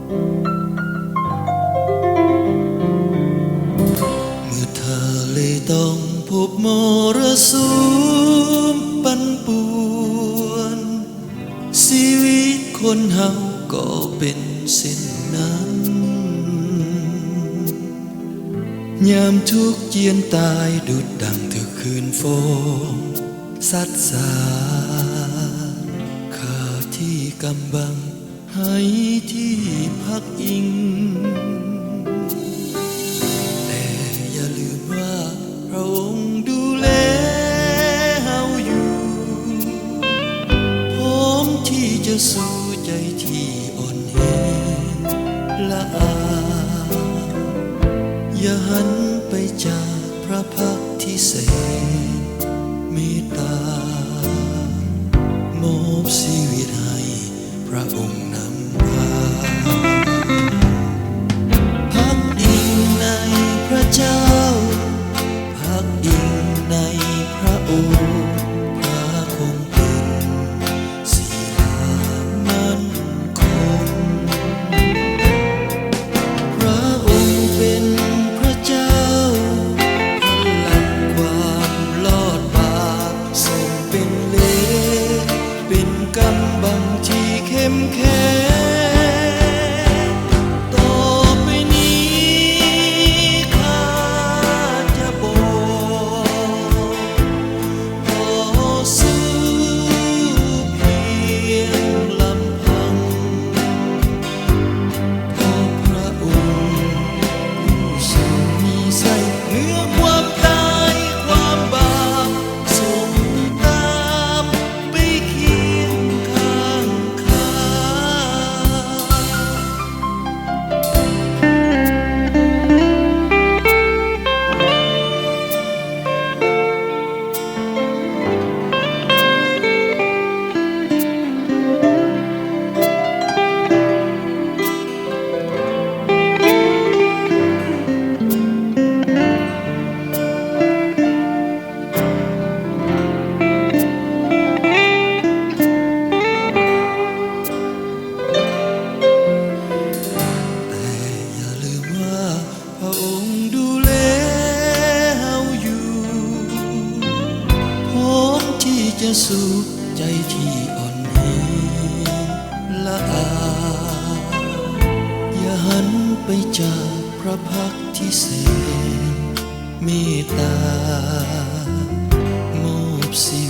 เมื่อทะเลต้องพบมรสุมปั่นป่วนชีวิตคนเฮาก็เป็นเส้นนั้นยามทุกข์เจียนตายดุจดังถึกคืนฝนสัดสาข้าที่กำบังให้ที่พักอิงแต่อย่าลืมว่าพระองค์ดูแลเฮาอยู่พร้อมที่จะสู้ใจที่อ่อนแอละอาอย่าหันไปจากพระพักที่แสนเมตตามอบชีวิตให้พระองค์นำพาพักอิงในพระเจ้าพักอิงในพระองค์พระคงเป็นศิลามั่นคงพระองค์เป็นพระเจ้าพลังความรอดบาปทรงเป็นเลเป็นกำบังที่เข้มแข็งต่อไปนี้ข้าจะบอกต่อสู้เพียงลำพังเพราะพระองค์ผู้ทรงมีไส้เหนือความตายความบาปทรงตามไปเคียงข้างข้า แต่อย่าลืมว่าพระองค์ดูแลเฮาอยู่พร้อมที่จะสู้ใจที่อ่อนแอละอาอย่าหันไปจากพระพักที่แสนเมตตามอบชี